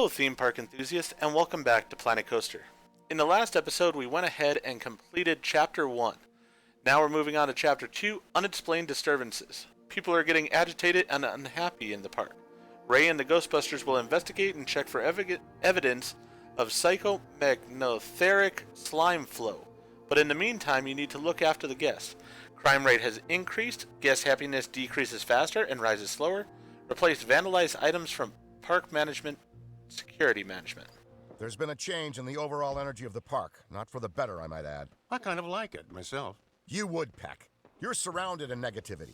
Hello theme park enthusiasts and welcome back to Planet Coaster. In the last episode we went ahead and completed Chapter 1. Now we're moving on to Chapter 2, Unexplained Disturbances. People are getting agitated and unhappy in the park. Ray and the Ghostbusters will investigate and check for evidence of psychomagnetheric slime flow. But in the meantime you need to look after the guests. Crime rate has increased, guest happiness decreases faster and rises slower. Replace vandalized items from park management security management. There's been a change in the overall energy of the park, not for the better, I might add. I kind of like it myself. You would, Peck. You're surrounded in negativity.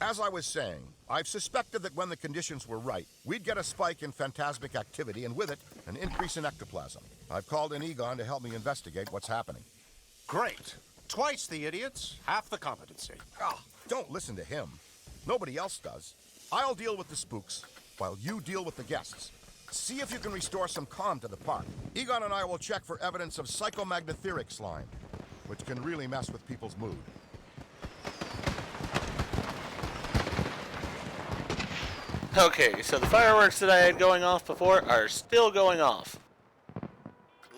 As I was saying, I've suspected that when the conditions were right, we'd get a spike in phantasmic activity and with it, an increase in ectoplasm. I've called in Egon to help me investigate what's happening. Great. Twice the idiots, half the competency. Ah, don't listen to him. Nobody else does. I'll deal with the spooks, while you deal with the guests. See if you can restore some calm to the park. Egon and I will check for evidence of psychomagnetheric slime, which can really mess with people's mood. Okay, so the fireworks that I had going off before are still going off.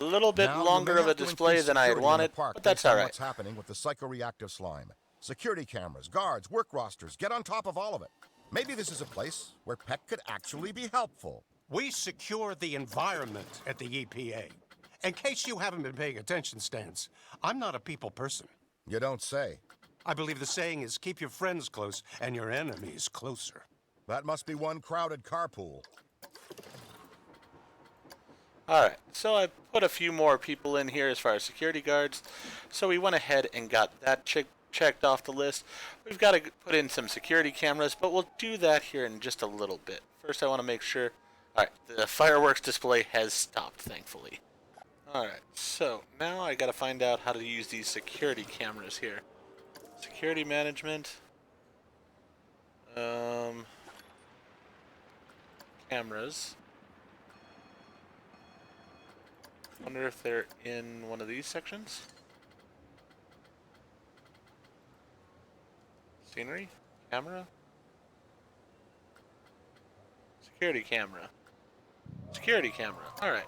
A little bit longer of a display than I had wanted, but that's alright. What's happening with the psychoreactive slime? Security cameras, guards, work rosters, get on top of all of it. Maybe this is a place where Peck could actually be helpful. We secure the environment at the EPA. In case you haven't been paying attention, Stans, I'm not a people person. You don't say. I believe the saying is keep your friends close and your enemies closer. That must be one crowded carpool. Alright, so I put a few more people in here as far as security guards. So we went ahead and got that checked off the list. We've got to put in some security cameras, but we'll do that here in just a little bit. First I want to make sure... Alright, the fireworks display has stopped, thankfully. Alright, so now I gotta find out how to use these security cameras here. Security management. Cameras. Wonder if they're in one of these sections. Scenery? Camera? Security camera. Security camera. Alright.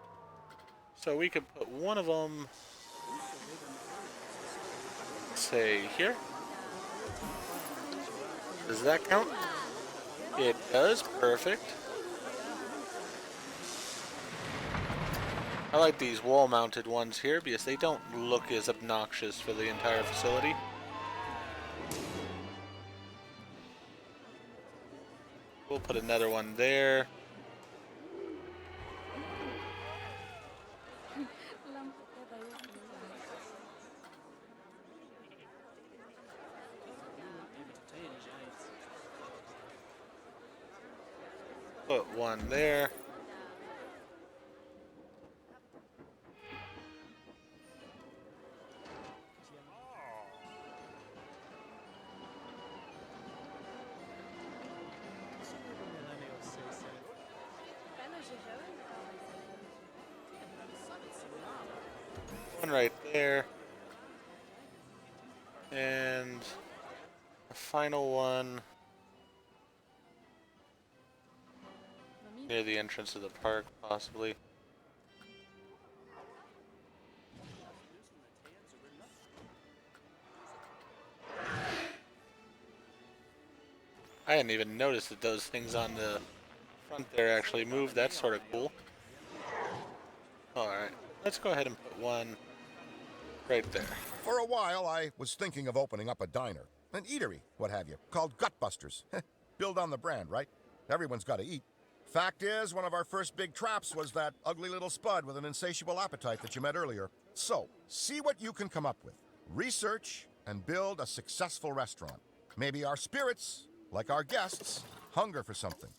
So we could put one of them, say, here. Does that count? It does. Perfect. I like these wall-mounted ones here because they don't look as obnoxious for the entire facility. We'll put another one there. Put one there. One right there. And the final one near the entrance of the park, possibly. I hadn't even noticed that those things on the front there actually moved. That's sort of cool. Alright, let's go ahead and put one right there. For a while, I was thinking of opening up a diner, an eatery, what have you, called Ghostbusters. Build on the brand, right? Everyone's got to eat. Fact is, one of our first big traps was that ugly little spud with an insatiable appetite that you met earlier. So, see what you can come up with. Research and build a successful restaurant. Maybe our spirits, like our guests, hunger for something.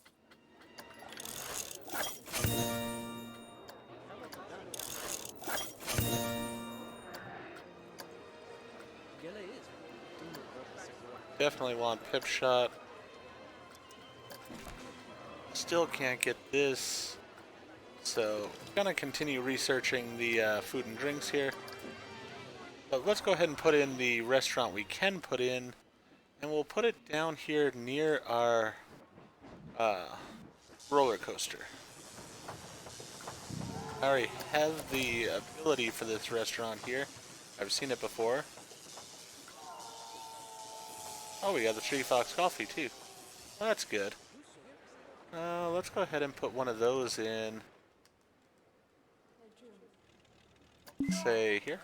Definitely want Pip Shot. Still can't get this. So, gonna continue researching the food and drinks here. But let's go ahead and put in the restaurant we can put in. And we'll put it down here near our roller coaster. I already have the ability for this restaurant here. I've seen it before. Oh, we got the Tree Fox coffee too. Well, that's good. Let's go ahead and put one of those in, say, here.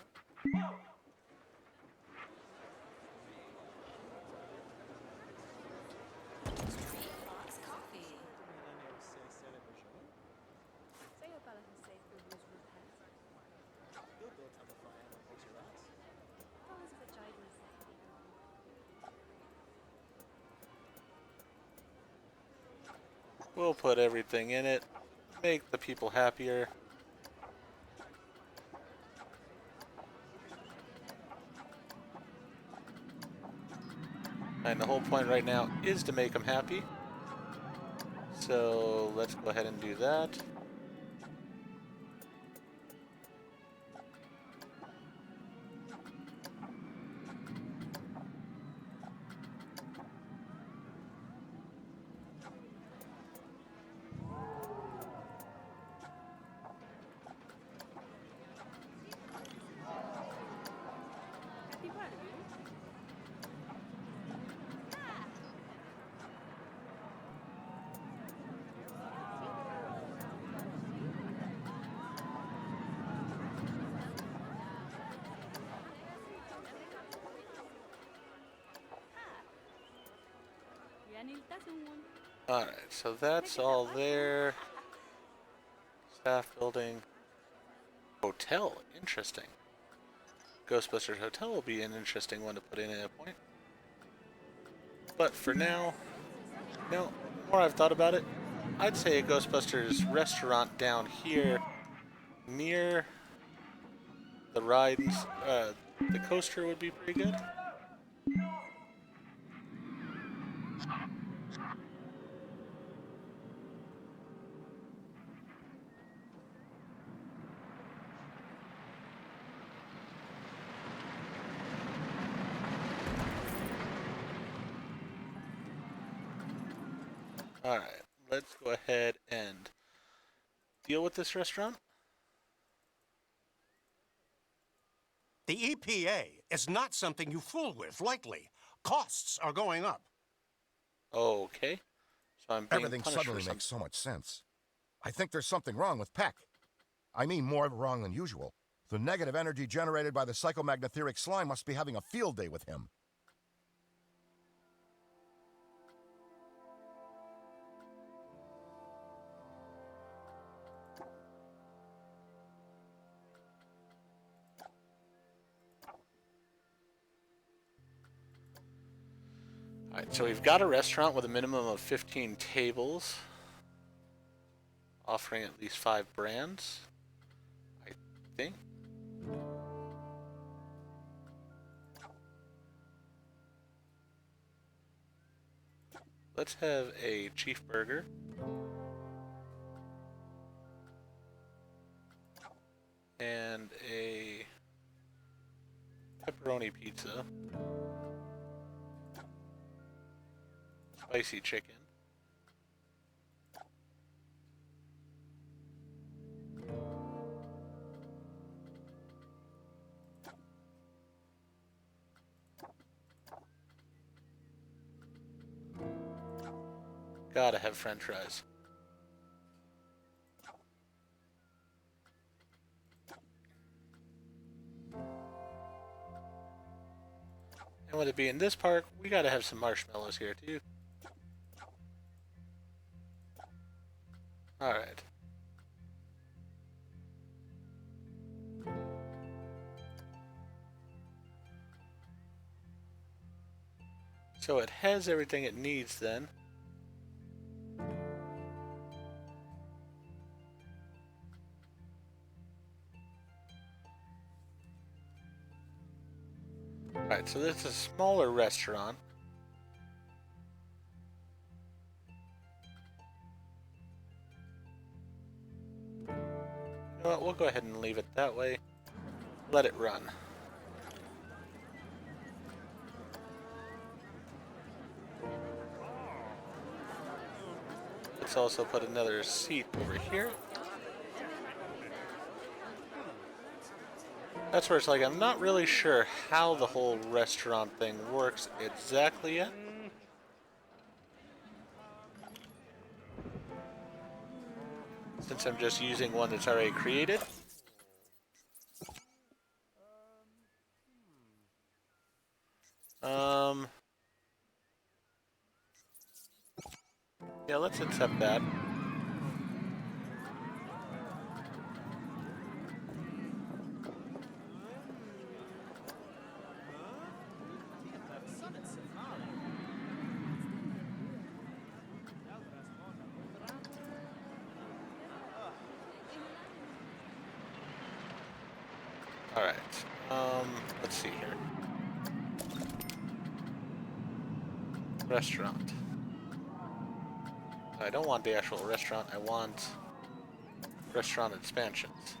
We'll put everything in it, make the people happier. And the whole point right now is to make them happy. So let's go ahead and do that. Alright, so that's all there. Staff building. Hotel, interesting. Ghostbuster Hotel will be an interesting one to put in at a point. But for now, you know, the more I've thought about it, I'd say a Ghostbusters restaurant down here near the rides, the coaster would be pretty good. Alright, let's go ahead and deal with this restaurant. The EPA is not something you fool with lightly. Costs are going up. Okay. So I'm being Everything punished for suddenly something. makes so much sense. I think there's something wrong with Peck. I mean, more wrong than usual. The negative energy generated by the psychomagnetheric slime must be having a field day with him. Alright, so we've got a restaurant with a minimum of 15 tables, offering at least 5 brands, I think. Let's have a chief burger. And a pepperoni pizza. Spicy chicken. Gotta have french fries. And with it being this park, we gotta have some marshmallows here too. Alright. So it has everything it needs then. Alright, so this is a smaller restaurant. You know what, we'll go ahead and leave it that way. Let it run. Let's also put another seat over here. That's where it's like, I'm not really sure how the whole restaurant thing works exactly yet. Since I'm just using one that's already created. Yeah, let's accept that. Alright. Let's see here. Restaurant. I don't want the actual restaurant, I want restaurant expansions.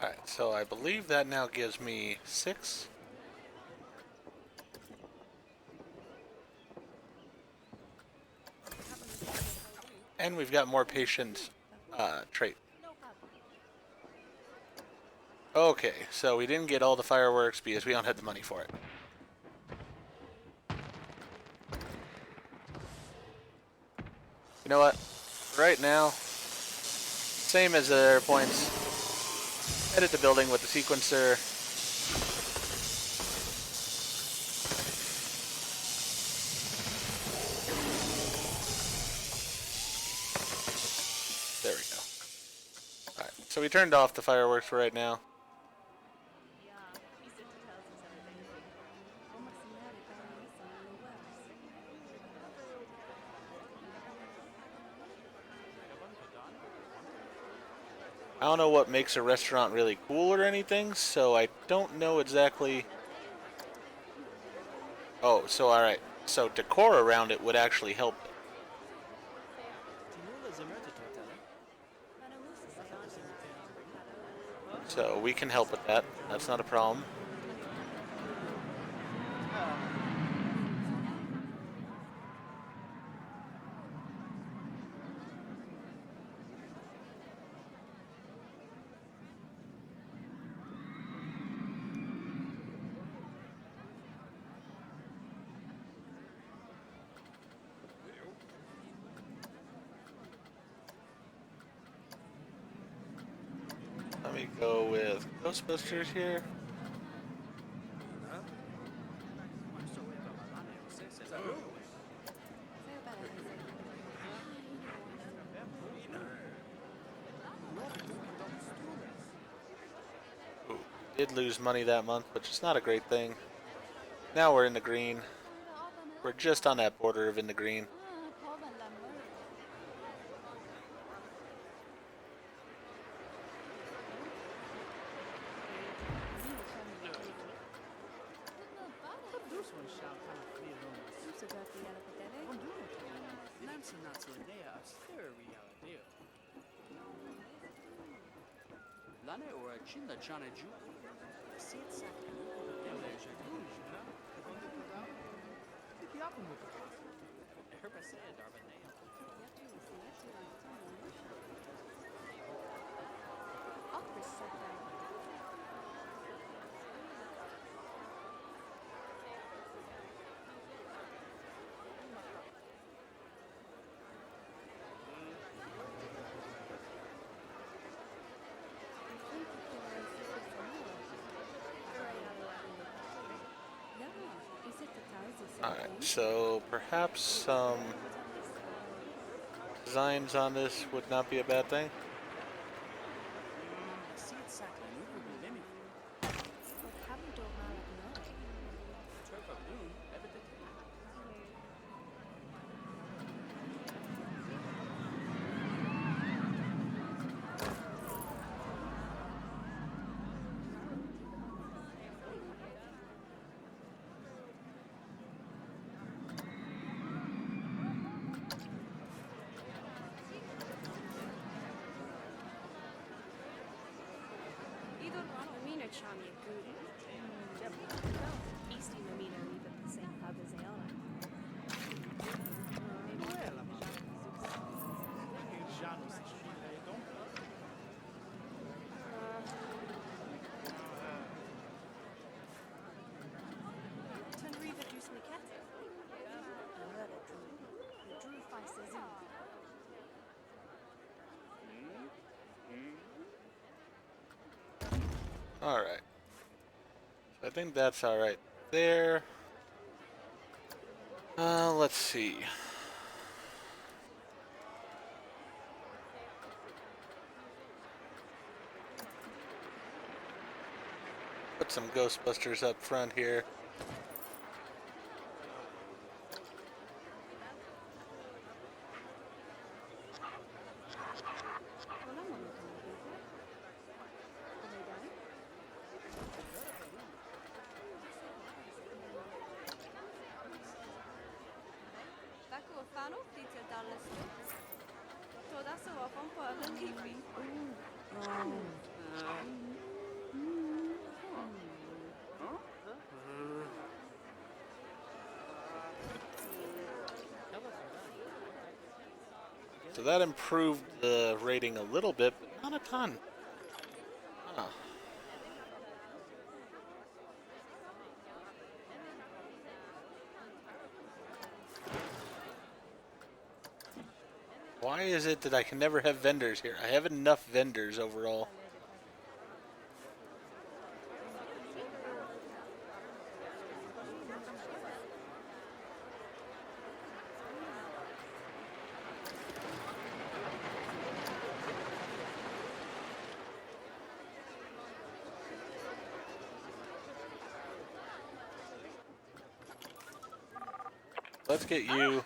Alright, so I believe that now gives me 6. And we've got more patient trait. Okay, so we didn't get all the fireworks because we don't have the money for it. You know what? Right now, same as the other points. Edit the building with the sequencer. There we go. Alright, so we turned off the fireworks for right now. I don't know what makes a restaurant really cool or anything, so I don't know exactly. Oh, so alright. So decor around it would actually help. So we can help with that. That's not a problem. Let me go with Ghostbusters here. Ooh, did lose money that month, which is not a great thing. Now we're in the green. We're just on that border of in the green. Alright, so perhaps some designs on this would not be a bad thing. Mamina Chami Good. Easty Mamina leave at the same pub as Ayala. Tenerife juice me cat. Another drew. The drew five says Alright. So I think that's alright there. Let's see. Put some Ghostbusters up front here. So that improved the rating a little bit, but not a ton. Huh. Why is it that I can never have vendors here? I have enough vendors overall. Let's get you.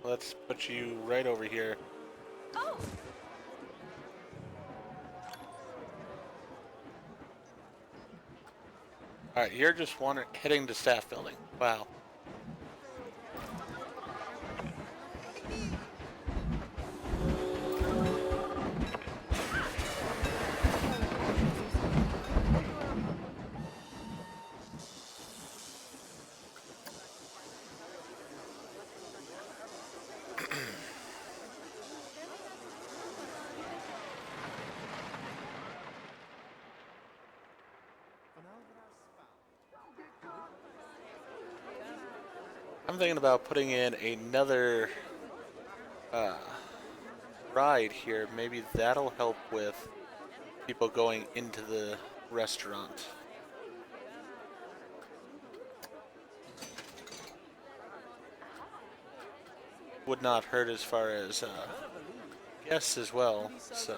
Let's put you right over here. Oh! Alright, you're just heading to staff building. Wow. I'm thinking about putting in another ride here. Maybe that'll help with people going into the restaurant. Would not hurt as far as guests as well, so.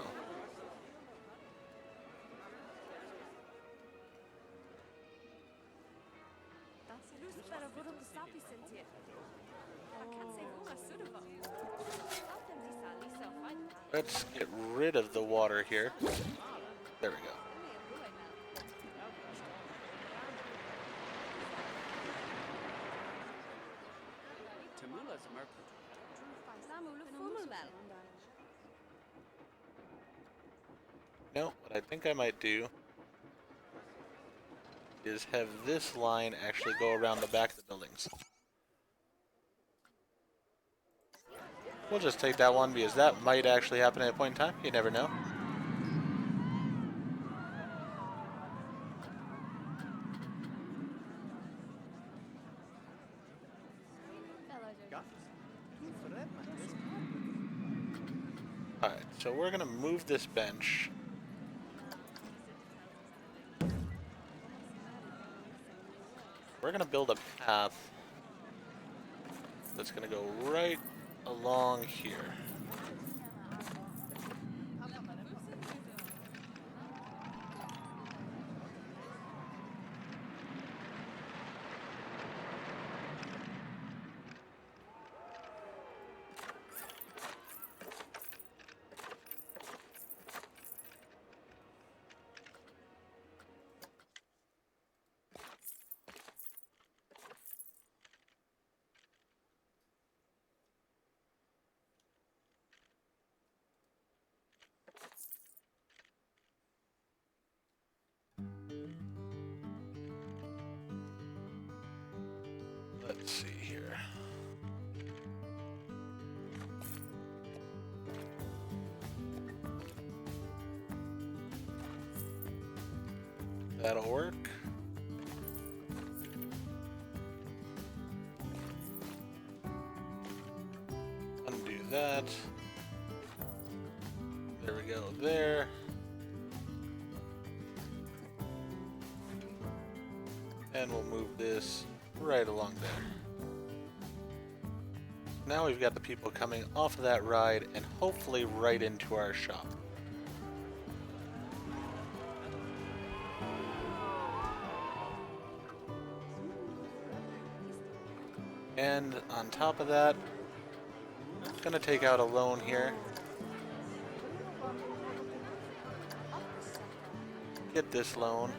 Let's get rid of the water here. There we go. No, what I think I might do is have this line actually go around the back of the buildings. We'll just take that one because that might actually happen at a point in time. You never know. Alright, so we're going to move this bench. We're going to build a path that's going to go right along here. Let's see here. That'll work. Undo that. There we go there. And we'll move this right along there. Now we've got the people coming off of that ride and hopefully right into our shop. And on top of that, gonna take out a loan here. Get this loan.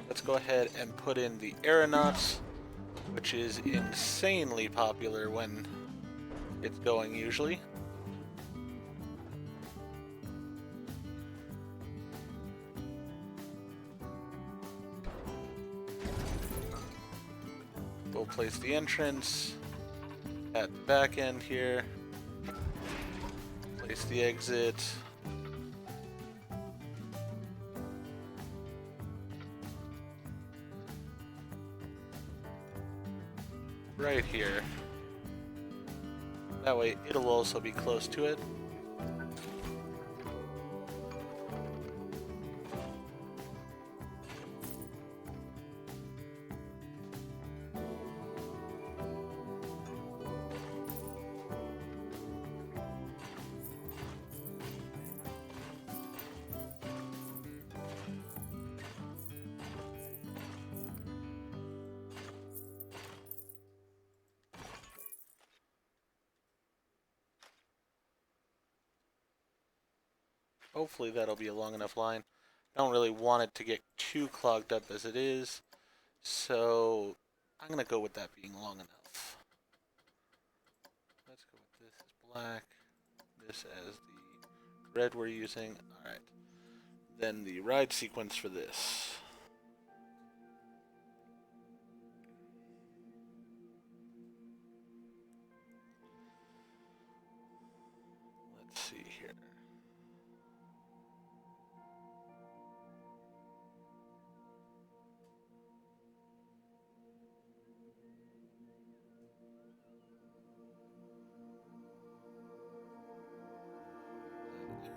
Let's go ahead and put in the aeronauts, which is insanely popular when it's going usually. We'll place the entrance at the back end here. Place the exit. Right here. That way it'll also be close to it. Hopefully that'll be a long enough line. I don't really want it to get too clogged up as it is, so I'm going to go with that being long enough. Let's go with this as black, this as the red we're using. Alright, then the ride sequence for this. Let's see here.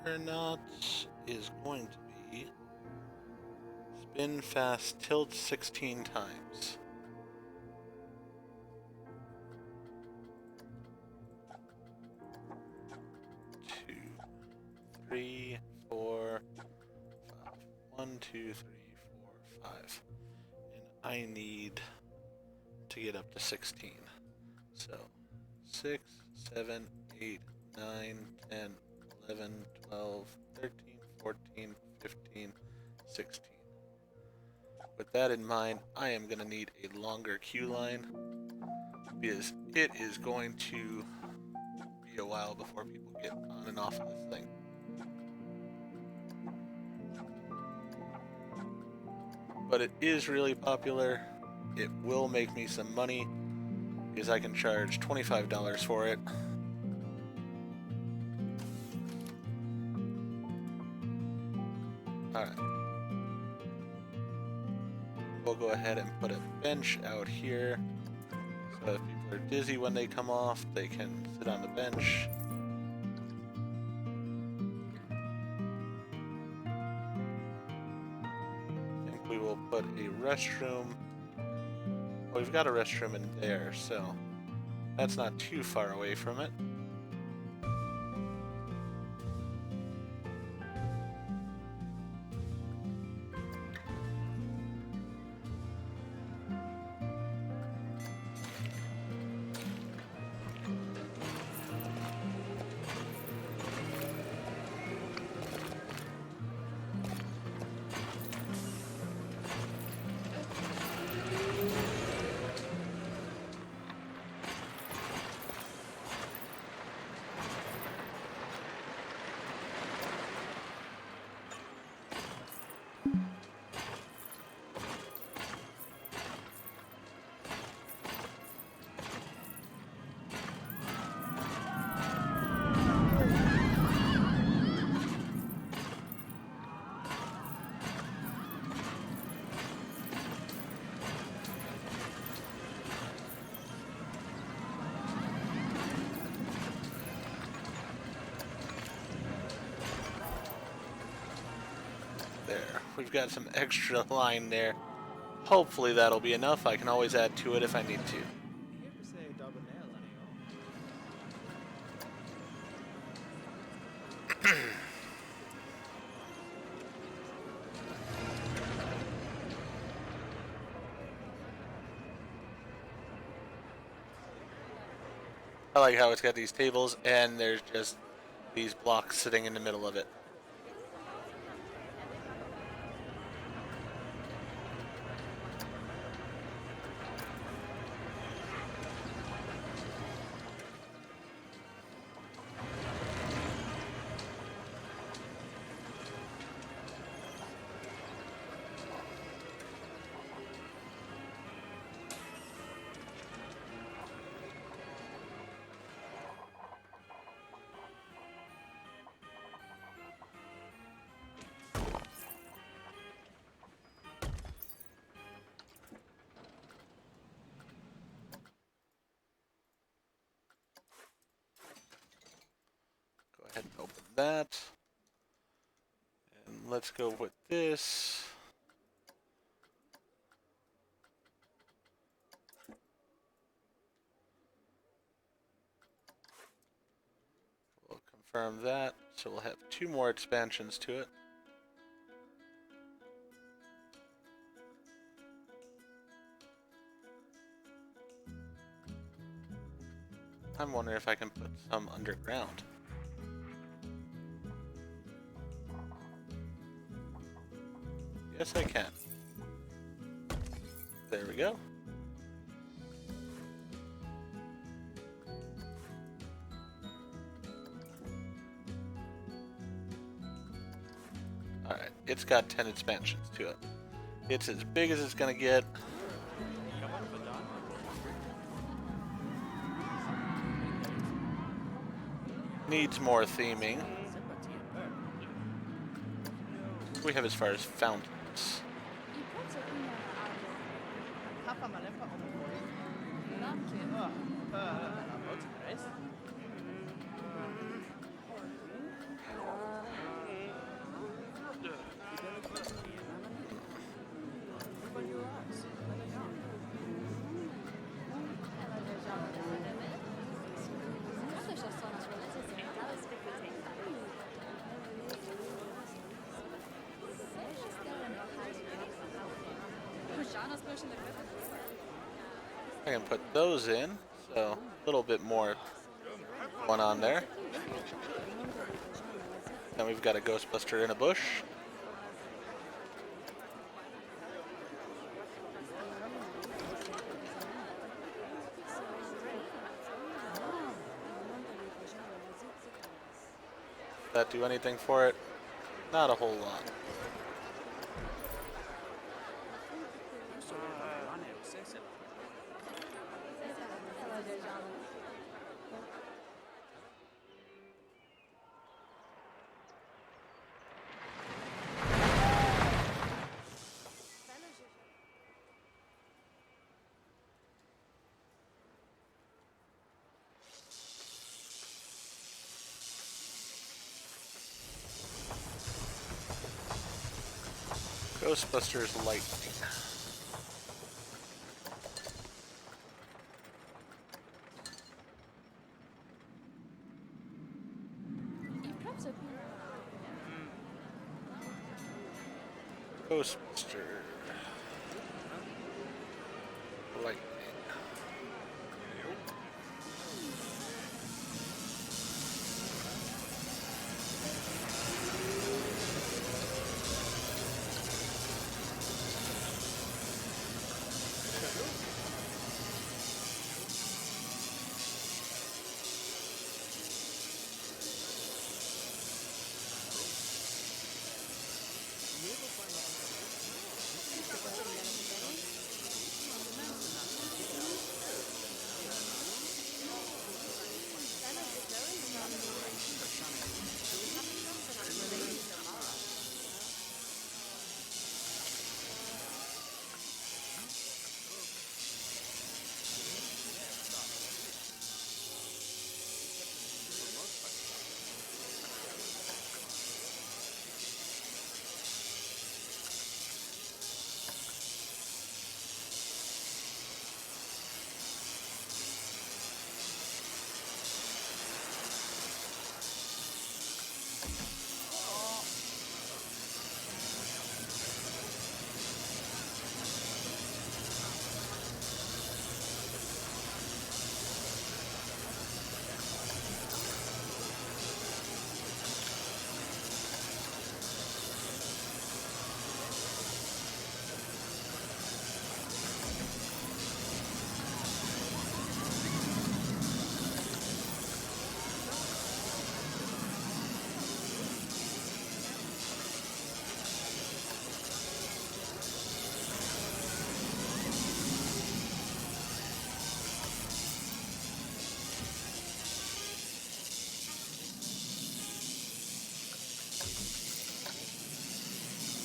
Aeronaut is going to be spin fast tilt 16 times. Two, three, four, five. 1, 2, 3, 4, 5. And I need to get up to 16. So 6, 7, 8, 9, 10, 11, 12, 13, 14, 15, 16. With that in mind, I am going to need a longer queue line because it is going to be a while before people get on and off of this thing. But it is really popular. It will make me some money because I can charge $25 for it. Alright. We'll go ahead and put a bench out here so that if people are dizzy when they come off, they can sit on the bench. I think we will put a restroom. Well, we've got a restroom in there, so that's not too far away from it. we've got some extra line there. Hopefully that'll be enough. I can always add to it if I need to. I like how it's got these tables and there's just these blocks sitting in the middle of it. Go ahead and open that. And let's go with this. We'll confirm that. So we'll have 2 more expansions to it. I'm wondering if I can put some underground. Yes, I can. There we go. Alright, it's got 10 expansions to it. It's as big as it's gonna get. Needs more theming. What do we have as far as fountains? I can put those in, so a little bit more going on there. Then we've got a Ghostbuster in a bush. Does that do anything for it? Not a whole lot. Ghostbuster's lightning. Ghostbuster. Lightning.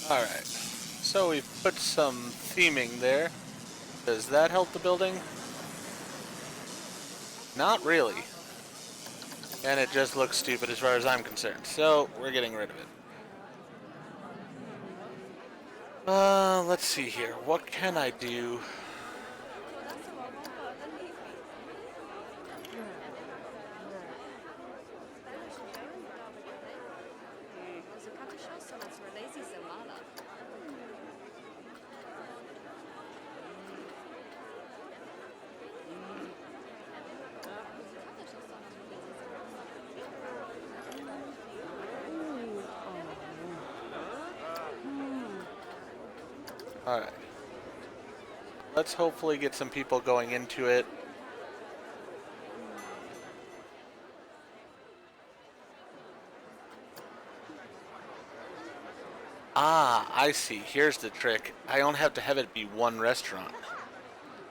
Alright. So we've put some theming there. Does that help the building? Not really. And it just looks stupid as far as I'm concerned. So we're getting rid of it. Let's see here. What can I do? Alright. Let's hopefully get some people going into it. Ah, I see. Here's the trick. I don't have to have it be one restaurant.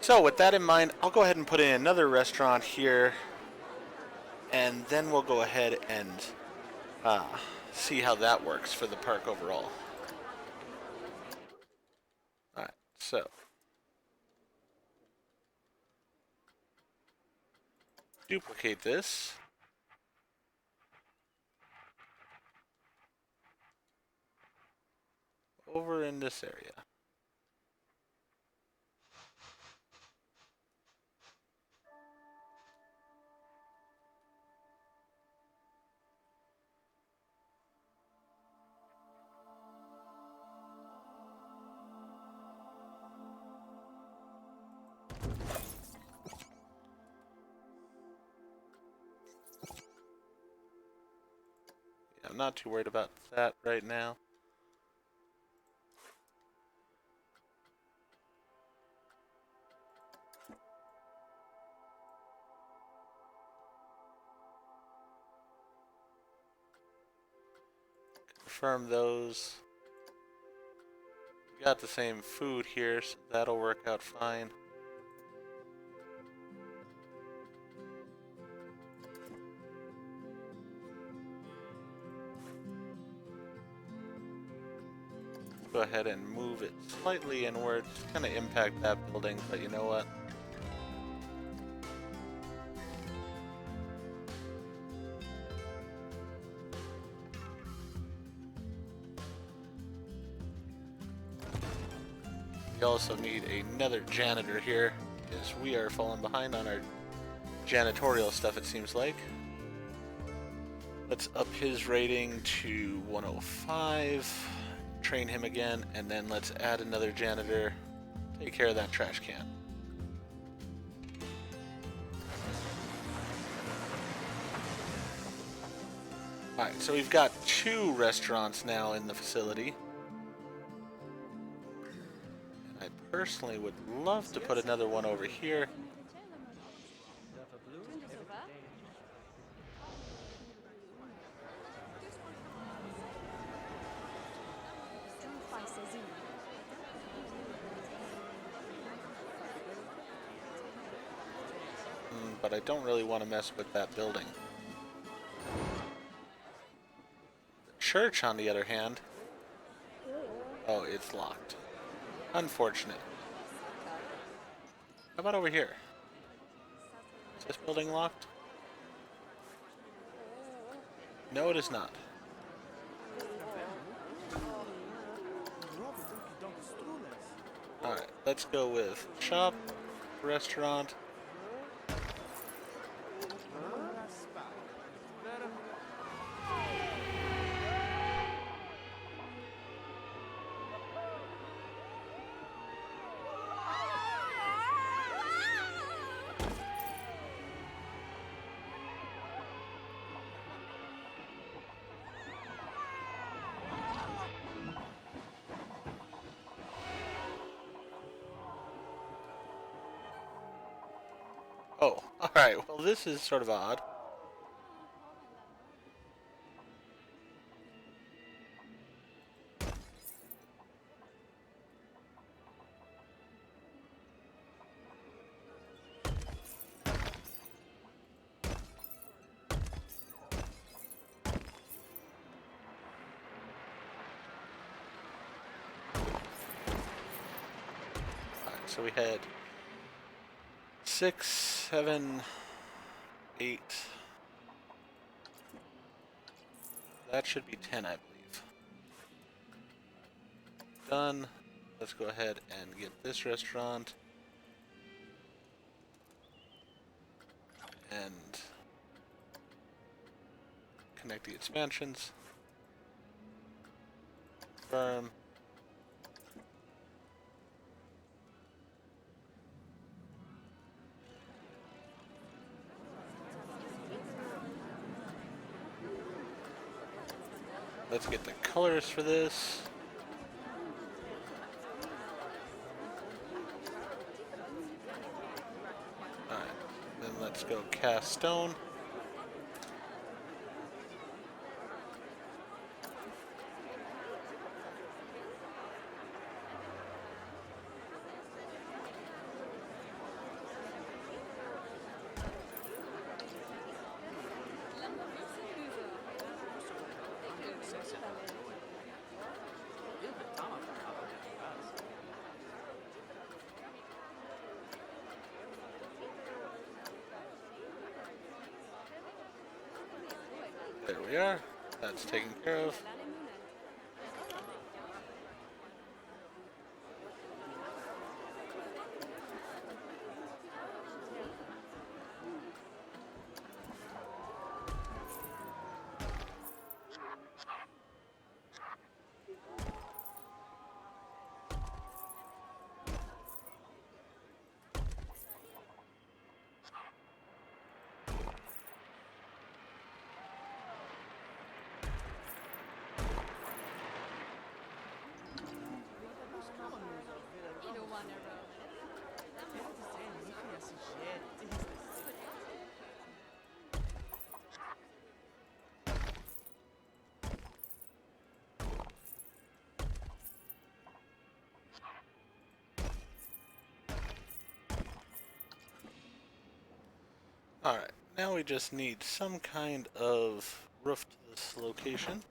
So with that in mind, I'll go ahead and put in another restaurant here. And then we'll go ahead and see how that works for the park overall. Alright, so. Duplicate this. Over in this area. Yeah, I'm not too worried about that right now. Confirm those. We got the same food here, so that'll work out fine. Go ahead and move it slightly inward. It's gonna impact that building, but you know what? We also need another janitor here, because we are falling behind on our janitorial stuff, it seems like. Let's up his rating to 105, train him again, and then let's add another janitor. Take care of that trash can. Alright, so we've got 2 restaurants now in the facility. I personally would love to put another one over here. But I don't really want to mess with that building. The church, on the other hand... Oh, it's locked. Unfortunate. How about over here? Is this building locked? No, it is not. Alright, let's go with shop, restaurant. Oh, alright, well this is sort of odd. so we had 6, 7, 8. That should be 10, I believe. Done. Let's go ahead and get this restaurant. And connect the expansions. Confirm. Let's get the colors for this. Alright, then let's go cast stone. There we are. That's taken care of. Alright, now we just need some kind of roof to this location.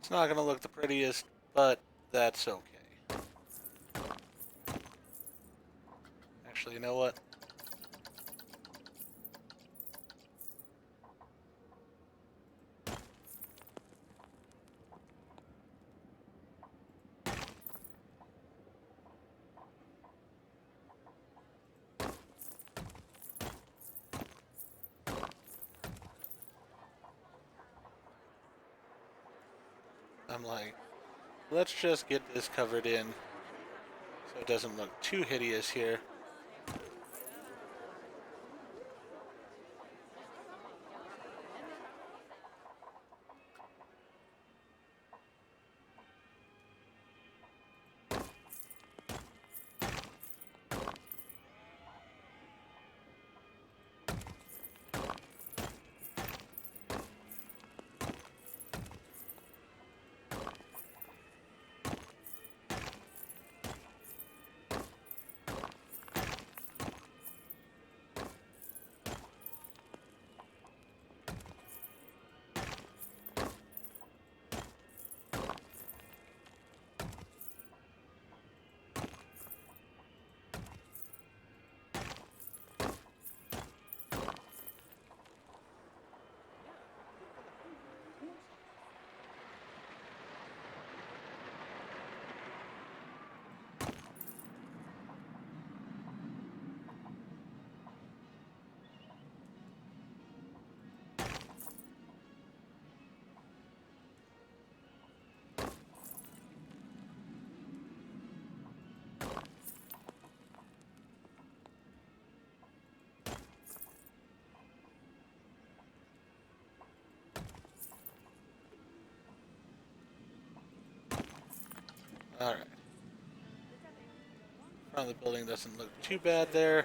It's not going to look the prettiest, but that's okay. Actually, you know what? I'm like, let's just get this covered in so it doesn't look too hideous here. Alright. Front of the building doesn't look too bad there.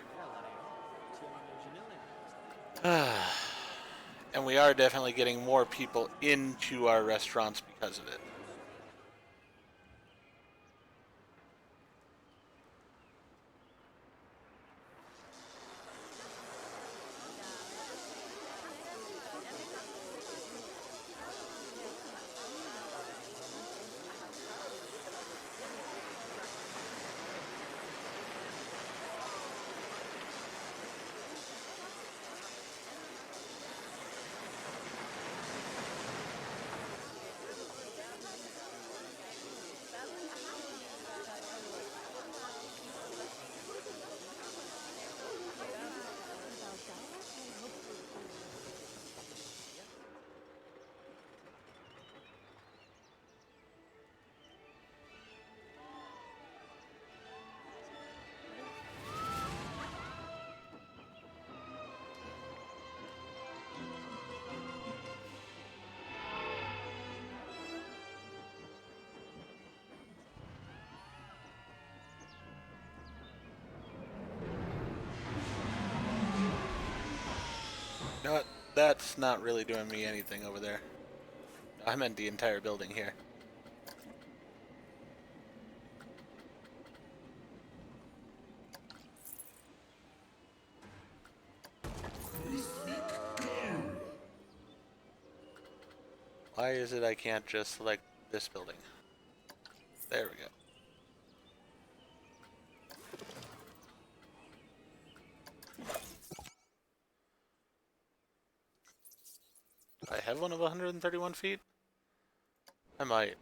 And we are definitely getting more people into our restaurants because of it. You know what? That's not really doing me anything over there. I meant the entire building here. Why is it I can't just select this building? There we go. Do I have one of 131 feet? I might. –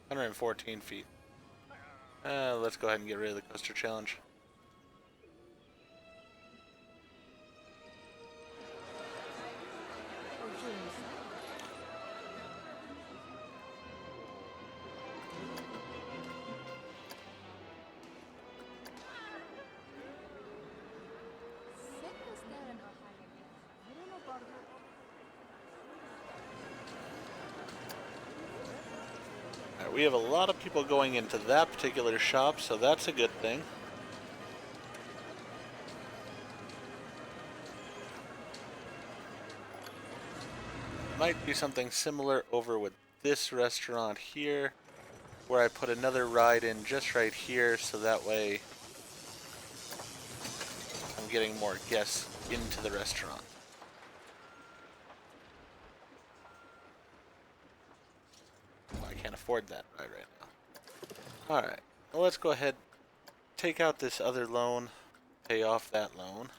114 feet. Let's go ahead and get rid of the coaster challenge. Alright, we have a lot of people going into that particular shop, so that's a good thing. Might be something similar over with this restaurant here, where I put another ride in just right here, so that way I'm getting more guests into the restaurant. Oh, I can't afford that ride right now. Alright, well, let's go ahead, take out this other loan, pay off that loan.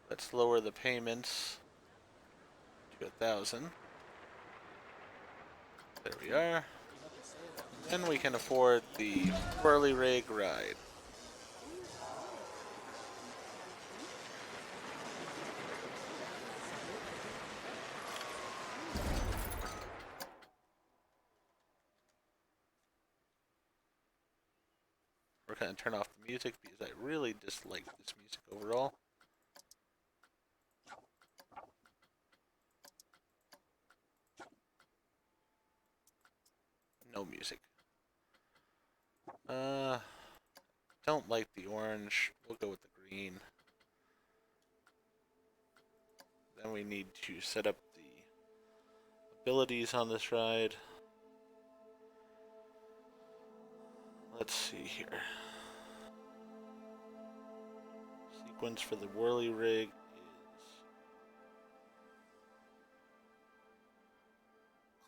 Let's lower the payments to 1,000. There we are. Then we can afford the whirly rig ride. We're going to turn off the music because I really dislike this music overall. No music. Don't like the orange. We'll go with the green. Then we need to set up the abilities on this ride. Let's see here. Sequence for the whirly rig is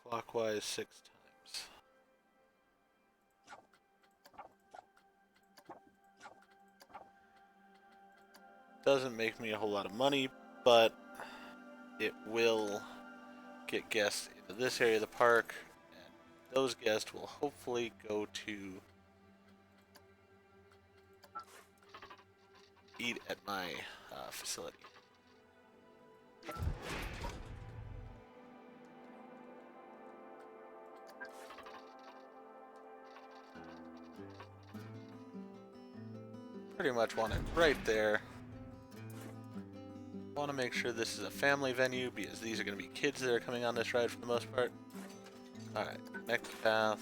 clockwise 6 times. Doesn't make me a whole lot of money, but it will get guests into this area of the park, and those guests will hopefully go to eat at my facility. Pretty much want it right there. want to make sure this is a family venue because these are going to be kids that are coming on this ride for the most part. Alright, next path.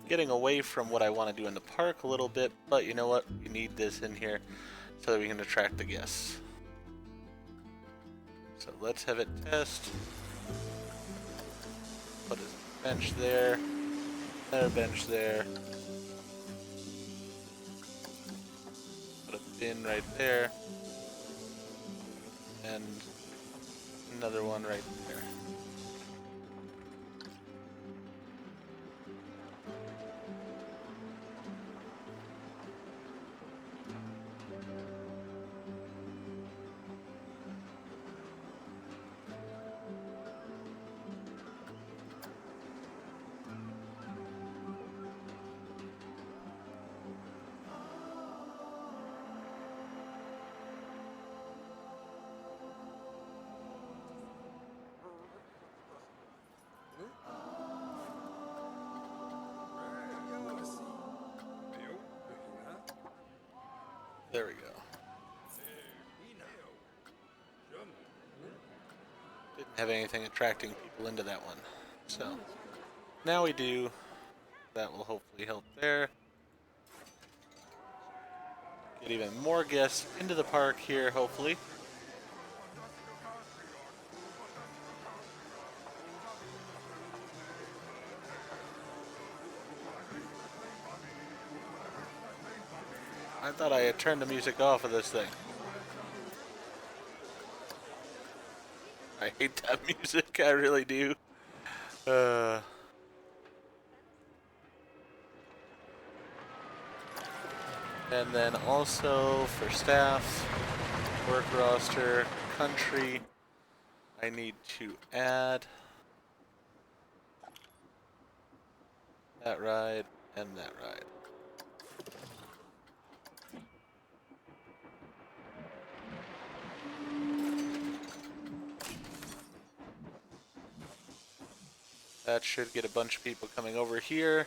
Getting away from what I want to do in the park a little bit, but you know what? We need this in here so that we can attract the guests. So let's have it test. Put a bench there, another bench there. Put a bin right there, and another one right there. There we go. Didn't have anything attracting people into that one. So, now we do. That will hopefully help there. Get even more guests into the park here, hopefully. I thought I had turned the music off of this thing. I hate that music, I really do. And then also for staff, work roster, country, I need to add that ride and that ride. That should get a bunch of people coming over here,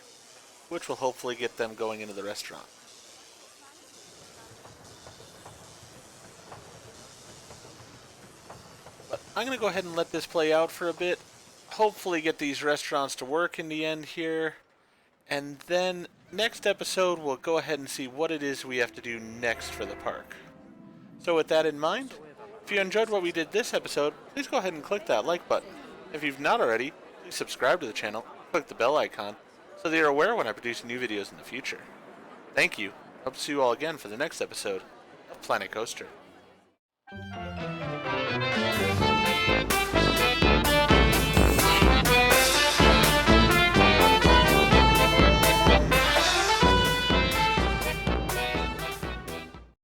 which will hopefully get them going into the restaurant. But I'm going to go ahead and let this play out for a bit. Hopefully get these restaurants to work in the end here. And then next episode, we'll go ahead and see what it is we have to do next for the park. So with that in mind, if you enjoyed what we did this episode, please go ahead and click that like button. If you've not already, please subscribe to the channel, click the bell icon, so that you're aware when I produce new videos in the future. Thank you. Hope to see you all again for the next episode of Planet Coaster.